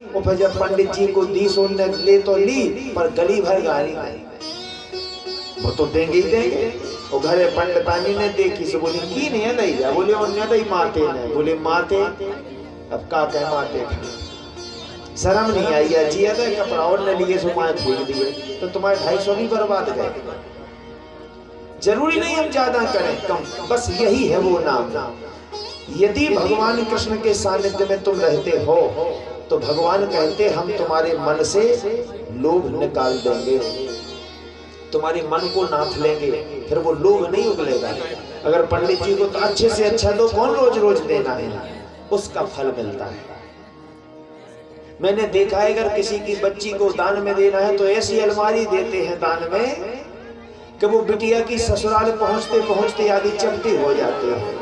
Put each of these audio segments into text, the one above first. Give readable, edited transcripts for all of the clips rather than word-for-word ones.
और फिर जब पंडित जी को दी सुनने ले तो ली, पर गली भर गाली नहीं, वो तो देंगे ही देंगे। और घरे पंडितानी ने देखी से बोली की नहीं लई जा, बोले नहीं माते ने, बोले माते अब का कह माते, शर्म नहीं आई है जी है कपड़ा और न लिए सुमाए फेंक दिए, तो तुम्हारे 250 भी बर्बाद गए। जरूरी नहीं हम ज्यादा करें कम, बस यही है वो नाम। यदि भगवान कृष्ण के सानिध्य में तुम रहते हो तो भगवान कहते हम तुम्हारे मन से लोभ निकाल देंगे, तुम्हारे मन को नाथ लेंगे, फिर वो लोभ नहीं उगलेगा। अगर पंडित जी को तो अच्छे से अच्छा दो, कौन रोज रोज देना है, उसका फल मिलता है। मैंने देखा है अगर किसी की बच्ची को दान में देना है तो ऐसी अलमारी देते हैं दान में कि वो बिटिया की ससुराल पहुंचते पहुंचते आदि चपटी हो जाते हैं।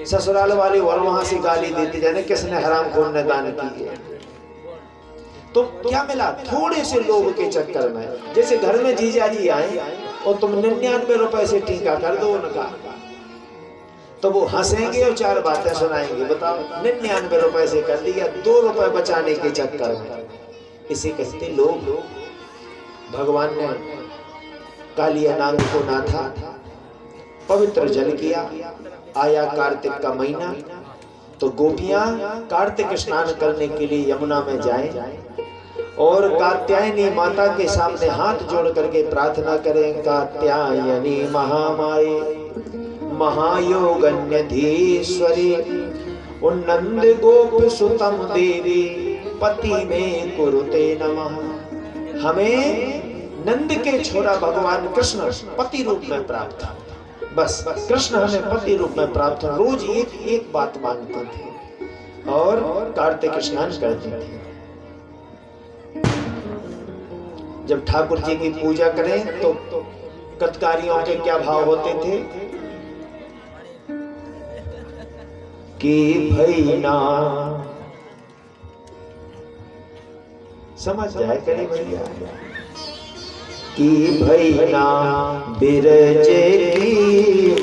ससुराल वाले और वहां से गाली देते जाने किसने हरामखोर ने दान की है। तो क्या मिला, थोड़े से लोभ के चक्कर में। जैसे घर में जीजा जी आए और तुम 99 रुपए से टीका कर दो उनका, तो वो हंसेंगे और 4 बातें सुनाएंगे। बताओ 99 रुपए से कर दिया, 2 रुपए बचाने के चक्कर में। इसे कहते लोभ। भगवान ने कालिया नाग को नाथा, पवित्र जल किया। आया कार्तिक का महीना तो गोपियां कार्तिक स्नान करने के लिए यमुना में जाएं और कात्यायनी माता के सामने हाथ जोड़ करके प्रार्थना करें, कात्यायनी महामाये महायोगन्यधीश्वरी उन्नंद गोप सुतम देवी पति में कुरुते नमः। हमें नंद के छोरा भगवान कृष्ण पति रूप में प्राप्त, बस कृष्ण हमें पति रूप में प्राप्त। रोज एक एक बात मांगते थे और कार्तिक स्नान करते थे। जब ठाकुर जी की पूजा करें तो कत्कारियों के क्या भाव होते थे कि भैया समझ जाए कहीं भैया कि भैया बिरज की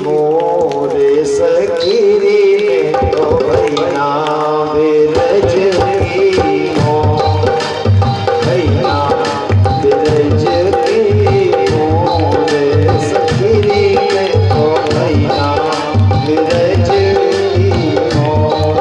मोर सखीरी में तो भैया बिरज की मोर, भैया बिरज की मोर सखीरी में तो भैया बिरज की मोर।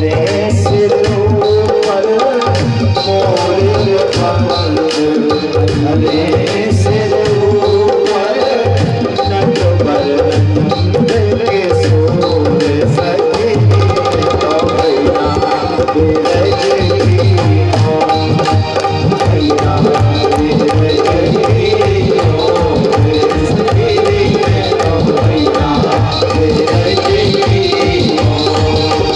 करे सिर ऊपर मोर कमल करे सिर ऊपर नटवर नंद के सोर सके तो भैया बिरज की हो भैया बिरज की हो सके तो भैया बिरज की हो भैया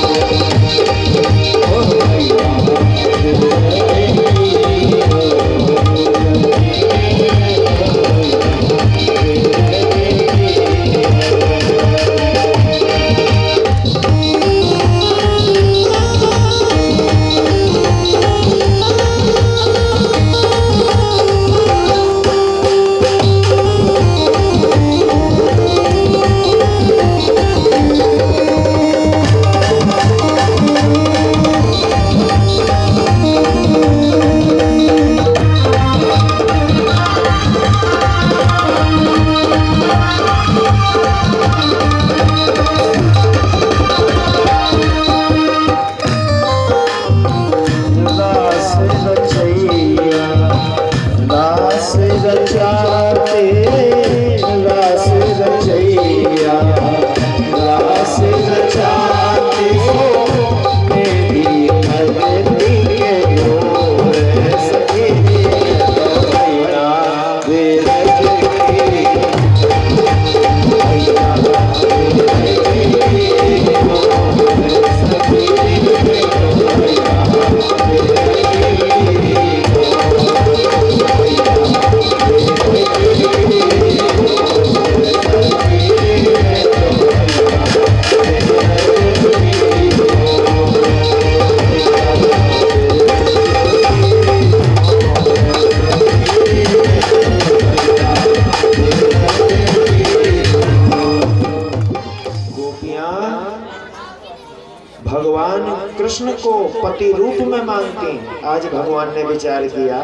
भगवान कृष्ण को पति रूप में मांगते हैं। आज भगवान ने विचार किया,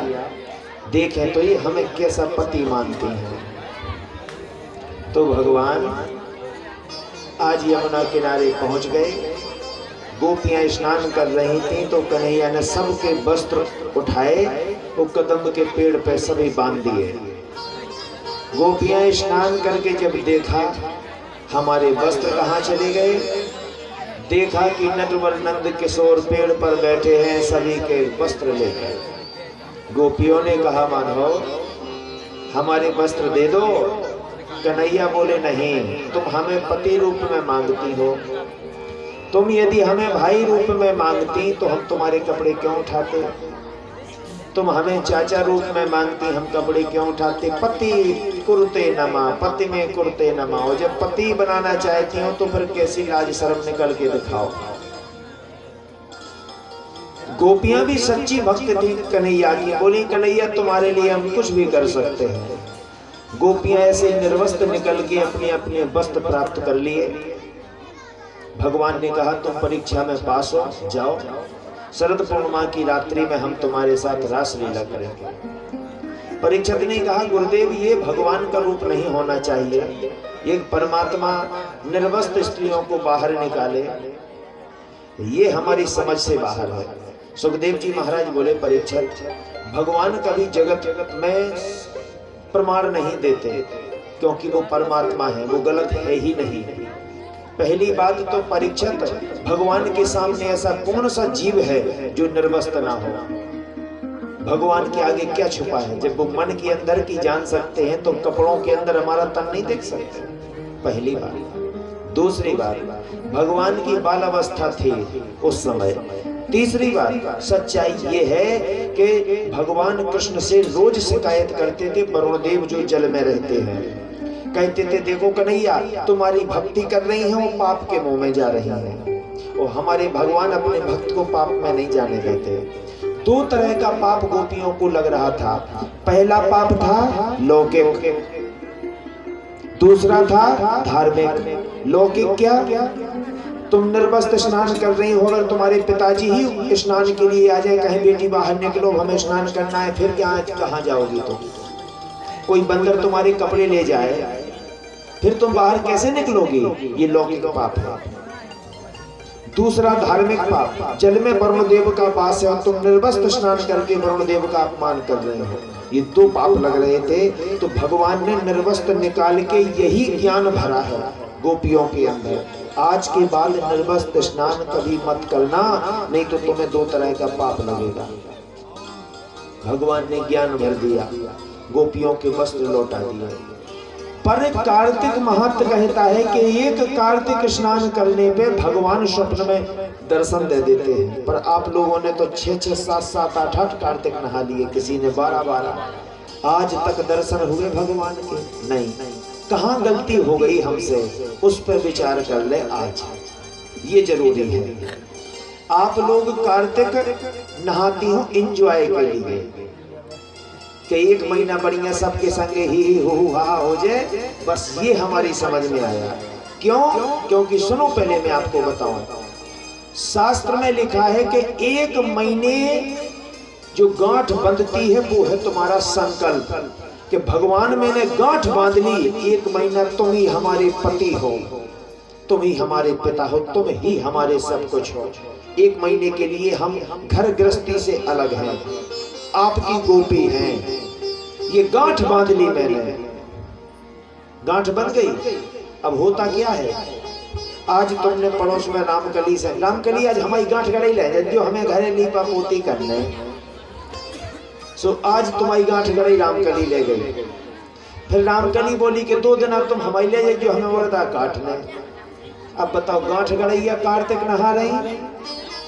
देखें तो ये हमें कैसा पति मानते हैं। तो भगवान आज यमुना किनारे पहुंच गए। गोपियां स्नान कर रही थी तो कन्हैया ने सबके वस्त्र उठाए, वो कदम्ब के पेड़ पे सभी बांध दिए। गोपियां स्नान करके जब देखा हमारे वस्त्र कहाँ चले गए, देखा कि नटवर नंद किशोर पेड़ पर बैठे हैं सभी के वस्त्र लेकर। गोपियों ने कहा, माधव हमारे वस्त्र दे दो। कन्हैया बोले, नहीं, तुम हमें पति रूप में मांगती हो, तुम यदि हमें भाई रूप में मांगती तो हम तुम्हारे कपड़े क्यों उठाते, तुम हमें चाचा रूप में मांगती हम कपड़े क्यों उठाते। पति कुर्ते नमा, पति में कुर्ते नमा। और जब पति बनाना चाहती हो तो फिर कैसी लाज शर्म निकल के दिखाओ। गोपियां भी सच्ची भक्त थी कन्हैया की, बोली कन्हैया तुम्हारे लिए हम कुछ भी कर सकते हैं। गोपियां ऐसे निर्वस्त्र निकल के अपने अपने वस्त्र प्राप्त कर लिए। भगवान ने कहा, तुम परीक्षा में पास हो, जाओ, शरद पूर्णिमा की रात्रि में हम तुम्हारे साथ रास लीला करेंगे। परीक्षित ने कहा, गुरुदेव ये भगवान का रूप नहीं होना चाहिए, एक परमात्मा निर्वस्त्र स्त्रियों को बाहर निकाले, ये हमारी समझ से बाहर है। सुखदेव जी महाराज बोले, परीक्षित भगवान कभी जगत में प्रमाण नहीं देते, क्योंकि वो परमात्मा है, वो गलत है ही नहीं। पहली बात तो परीक्षित, भगवान के सामने ऐसा कौन सा जीव है जो निर्वस्त्र ना हो। भगवान के आगे क्या छुपा है। जब वो मन के अंदर की जान सकते हैं तो कपड़ों के अंदर हमारा तन नहीं देख सकते, पहली बात। दूसरी बात, भगवान की बाल अवस्था थी उस समय। तीसरी बात, सच्चाई ये है कि भगवान कृष्ण से रोज शिकायत करते थे वरुण देव जो जल में रहते हैं। कहते थे, देखो कन्हैया तुम्हारी भक्ति कर रही है, वो पाप के मुंह में जा रही है। और हमारे भगवान अपने भक्त को पाप में नहीं जाने देते। दो तरह का पाप गोपियों को लग रहा था। पहला पाप था लौकिक, दूसरा था धार्मिक। लौकिक क्या, तुम निर्वस्त्र स्नान कर रही हो, अगर तुम्हारे पिताजी ही स्नान के लिए आ जाए, कहें बेटी बाहर निकलो हमें स्नान करना है, फिर क्या कहाँ जाओगी तुम। कोई बंदर तुम्हारे कपड़े ले जाए, फिर तुम बाहर कैसे निकलोगी, ये लौकिक पाप है। दूसरा धार्मिक पाप, जल में वरुण देव का वास है और तुम निर्वस्त्र स्नान करके वरुण देव का अपमान कर रहे हो। ये दो पाप लग रहे थे, तो भगवान ने निर्वस्त्र निकाल के यही ज्ञान भरा है गोपियों के अंदर। आज के बाद निर्वस्त्र स्नान कभी मत करना, नहीं तो तुम्हें दो तरह का पाप लगेगा। भगवान ने ज्ञान भर दिया, गोपियों के वस्त्र लौटा दिए। पर कार्तिक महत्व कहता है कि एक कार्तिक स्नान करने पे भगवान स्वप्न में दर्शन दे देते हैं। पर आप लोगों ने तो 6-6, 7-7, 8-8 कार्तिक नहा लिए, किसी ने 12-12। आज तक दर्शन हुए भगवान के? नहीं। कहाँ गलती हो गई हमसे, उस पर विचार कर ले आज, ये जरूरी है। आप लोग कार्तिक नहाती हो एंजॉय के लिए कि एक महीना बढ़िया सबके संगे ही हो हा हो जाए, बस ये हमारी समझ में आया। क्यों? क्योंकि सुनो, पहले मैं आपको बताऊं, शास्त्र में लिखा है कि एक महीने जो गांठ बंधती है वो है तुम्हारा संकल्प, कि भगवान मैंने गांठ बांध ली, एक महीना तुम ही हमारे पति हो, तुम ही हमारे पिता हो, तुम ही हमारे सब कुछ हो। एक महीने के लिए हम घर गृहस्थी से अलग हैं, आपकी गोपी हैं, ये गांठ बांध ली मैंने, गांठ बन गई। अब होता क्या है, आज तुमने पड़ोस में रामकली से, रामकली आज हमारी गांठ गड़ाई ले जो हमें घरे लीपा पोती करने, सो आज तुम्हारी गांठ गड़ाई रामकली ले गई। फिर रामकली बोली कि 2 दिन अब तुम हमारी ले जाए जो हमें बोलता काटने। अब बताओ, गांठ गड़ाई या कार्तिक नहा रही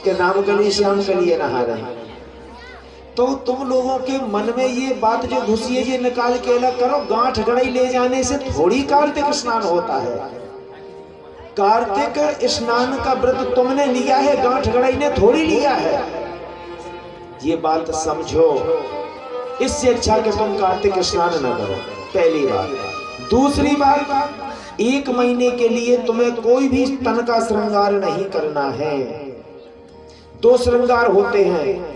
कि रामकली श्यामकली नहा रही? तो तुम लोगों के मन में ये बात जो घुसी है, ये निकाल के अलग करो। गांठ गड़ाई ले जाने से थोड़ी कार्तिक स्नान होता है। कार्तिक स्नान का व्रत तुमने लिया है, गांठ गड़ाई ने थोड़ी लिया है। ये बात समझो। इससे अच्छा कि तुम कार्तिक स्नान न करो, पहली बात। दूसरी बात, एक महीने के लिए तुम्हें कोई भी तन का श्रृंगार नहीं करना है। 2 श्रृंगार होते हैं,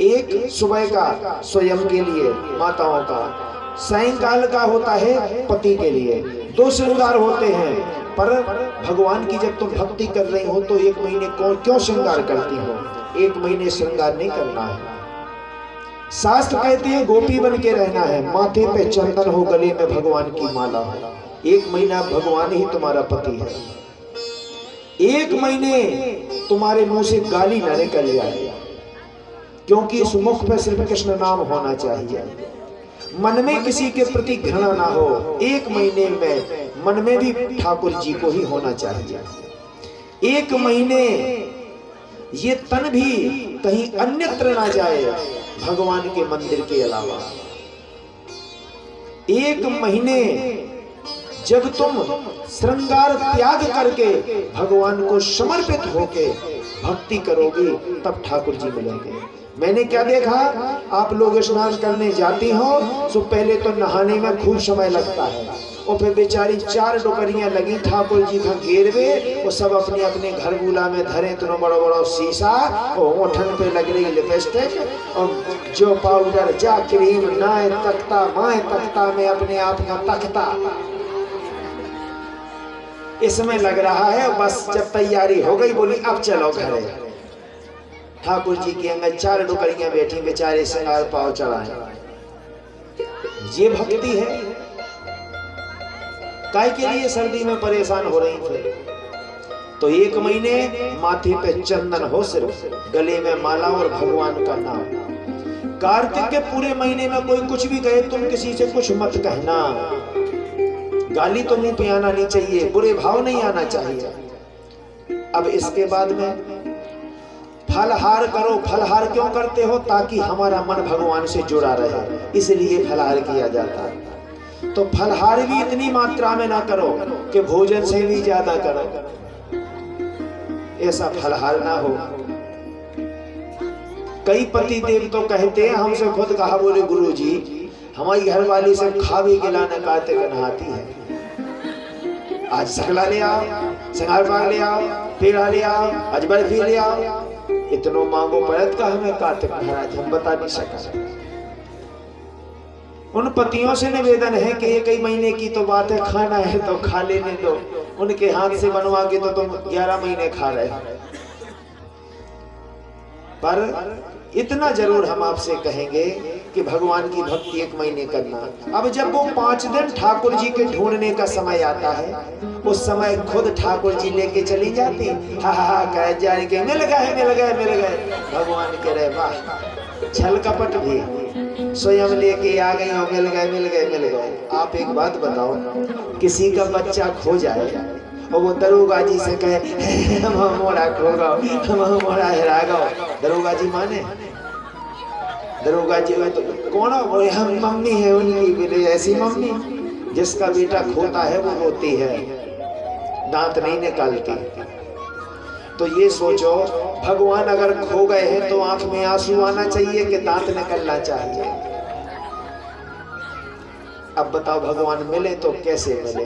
एक सुबह का स्वयं के लिए माताओं का, सायंकाल का होता है पति के लिए। 2 श्रृंगार होते हैं। पर भगवान की जब तुम भक्ति कर रही हो तो एक महीने क्यों श्रृंगार करती हो? एक महीने श्रृंगार नहीं करना है। शास्त्र कहते हैं गोपी बन के रहना है, माथे पे चंदन हो, गले में भगवान की माला हो। एक महीना भगवान ही तुम्हारा पति है। एक महीने तुम्हारे मुंह से गाली न निकल जाए, क्योंकि इस मुख पे सिर्फ कृष्ण नाम होना चाहिए। मन में किसी के प्रति घृणा ना हो। एक महीने में मन में भी ठाकुर जी को ही होना चाहिए। एक महीने ये तन भी कहीं अन्यत्र ना जाए भगवान के मंदिर के अलावा। एक महीने जब तुम श्रृंगार त्याग करके भगवान को समर्पित होके भक्ति करोगी, तब ठाकुर जी मिलेंगे। मैंने क्या देखा, आप लोग स्नान करने जाती हो तो पहले तो नहाने में खूब समय लगता है, और फिर बेचारी 4 डोकरियां लगी ठाकुर जी का घेरवे, वो सब अपने अपने घर बुला में धरे, तो बड़ा बड़ा शीशा और ओठन पे लग रही लिपस्टिक, और जो पाउडर जा क्रीम नाए तख्ता माए तख्ता में अपने आप का तख्ता इसमें लग रहा है। बस जब तैयारी हो गई बोली अब चलो घरे। ठाकुर जी के अंदर 4 डोकरियां बैठी, बेचारे श्रृंगार पाव चढ़ाए। ये भक्ति है। काय के लिए सर्दी में परेशान हो रही थे, तो एक महीने माथे पे चंदन हो, सिर्फ गले में माला और भगवान का नाम। कार्तिक के पूरे महीने में कोई कुछ भी कहे, तुम किसी से कुछ मत कहना। गाली तो मुंह पे आना नहीं चाहिए, बुरे भाव नहीं आना चाहिए। अब इसके बाद में फलहार करो। फलहार क्यों करते हो? ताकि हमारा मन भगवान से जुड़ा रहे, इसलिए फलहार किया जाता है। तो फलहार भी इतनी मात्रा में ना करो कि भोजन से भी ज्यादा करो, ऐसा फलहार ना हो। कई पति देव तो कहते हैं, हमसे खुद कहा, बोले गुरुजी हमारी घरवाली से खावे खिलाने कार्तिक नहाती है, आज सकला ले आओ, सिंगार पाग ले आओ, पेड़ा ले आओ, आज बर्फी ले आओ, इतनो मांगो पड़त का हमें कार्तिक महाराज हम बता नहीं सका। उन पतियों से निवेदन है कि 1 महीने की तो बात है, खाना है तो खा लेने दो। उनके हाथ से बनवा के तो तुम 11 महीने खा रहे हो। पर इतना जरूर हम आपसे कहेंगे कि भगवान की भक्ति 1 महीने करना। अब जब वो 5 दिन ठाकुर जी के ढूंढने का समय आता है, उस समय खुद ठाकुर जी लेके चली जाती, हा हा हा कह जाएंगे मिल गए मिल गए मिल गए। भगवान कह रहे वाह, छल कपट भी स्वयं लेके आ गई हो, मिल गए मिल गए मिल गए। आप एक बात बताओ, किसी का बच्चा खो जाए और वो दरोगा जी से कहे हम मोड़ा खो गो, हम मोड़ा हेरा गो, दरोगा जी माने? दरोगा जी में तो कौन हो? हम मम्मी है उनकी बेटे, ऐसी मम्मी जिसका बेटा खोता है वो रोती है, दांत नहीं निकालती। तो ये सोचो, भगवान अगर खो गए हैं तो आंख में आंसू आना चाहिए कि दांत निकलना चाहिए? अब बताओ, भगवान मिले तो कैसे मिले?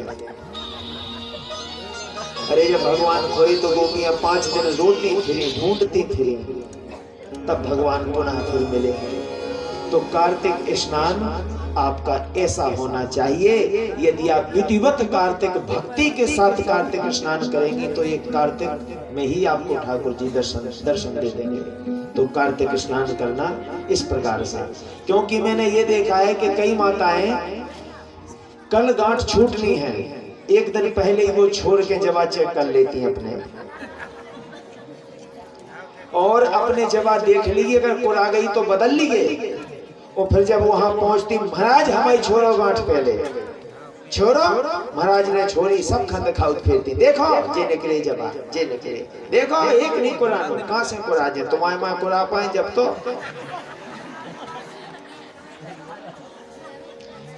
अरे जब भगवान खोए तो गोपियां 5 दिन रोती फिरी, ढूंढती फिरी, तब भगवान पुनः फिर मिले। तो कार्तिक स्नान आपका ऐसा होना चाहिए। यदि आप विधिवत कार्तिक भक्ति के साथ कार्तिक स्नान करेंगी तो एक कार्तिक में ही आपको ठाकुर जी दर्शन दे देंगे। तो कार्तिक स्नान करना इस प्रकार से, क्योंकि मैंने ये देखा है कि कई माताएं कल गांठ छूटनी है, 1 दिन पहले ही वो छोड़ के जवा चेक कर लेती हैं अपने, और अपने जवा देख ली, अगर कुरा गई तो बदल लिए, और फिर जब वहां पहुंचती, महाराज हमें छोड़ो गांठ पहले, छोड़ो। महाराज ने छोड़ी, सब खंड खाउत फेरती, देखो जे निकले जवा, जे निकले, देखो एक नहीं कुरानो, कहां से कुरा जे, तुम्हारे मां कुरा पाए जब तो।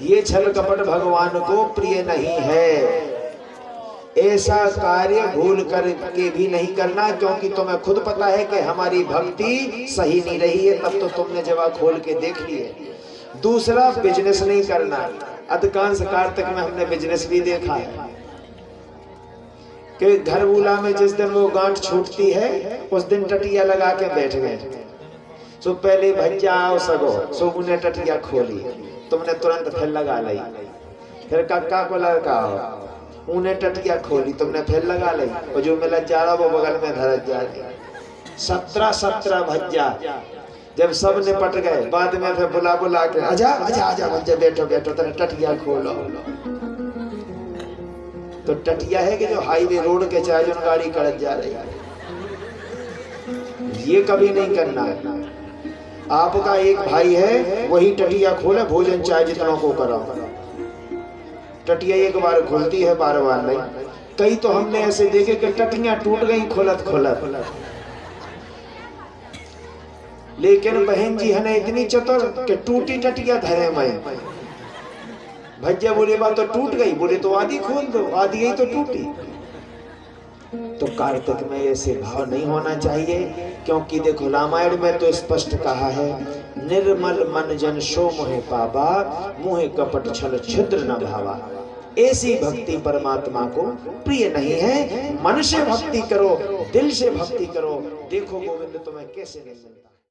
ये छल कपट भगवान को प्रिय नहीं है। ऐसा कार्य भूल करके भी नहीं करना, क्योंकि तुम्हें खुद पता है कि हमारी भक्ति सही नहीं रही है, तब तो तुमने जवाब खोल के देख लिए। दूसरा, बिजनेस नहीं करना। अधिकांश कार्तिक में हमने बिजनेस भी देखा है कि घर बूला में जिस दिन वो गांठ छूटती है उस दिन टटिया लगा के बैठ गए। सो पहले भज्जा आओ सगो, सो उन्हें टटिया खोली, तुमने तुरंत फिर लगा ली। फिर कक्का को लड़का हो, उन्हें टटिया खोली, तुमने फिर लगा ली, और जो मिला जा रहा वो बगल में धरत जा रही। 17 भज्जा। जब सब निपट गए, बाद में फिर बुला के आजा आजा आजा भज्जा, बैठो बैठो, तेरे टटिया खोलो। तो टटिया है कि जो हाईवे रोड के चाहे जो गाड़ी कड़क जा रही है, ये कभी नहीं करना है। आपका एक भाई है, वही टटिया खोले, भोजन चाहे जितनों को कराओ। टटिया एक बार खुलती है, बार नहीं। कई तो हमने ऐसे देखे कि टटियां टूट गई खोलत खोलत। लेकिन बहन जी है इतनी चतुर कि टूटी टटिया धरे में भज्जा, बोले बात तो टूट गई, बोले तो आधी खोल दो, आधी गई तो टूटी। तो कार्तिक में ऐसे भाव नहीं होना चाहिए, क्योंकि देखो रामायण में तो स्पष्ट कहा है, निर्मल मन जन सो मोहे पावा, मोहे कपट छल छिद्र न भावा। ऐसी भक्ति परमात्मा को प्रिय नहीं है। मन से भक्ति करो, दिल से भक्ति करो, देखो गोविंद तुम्हें कैसे नहीं मिलता।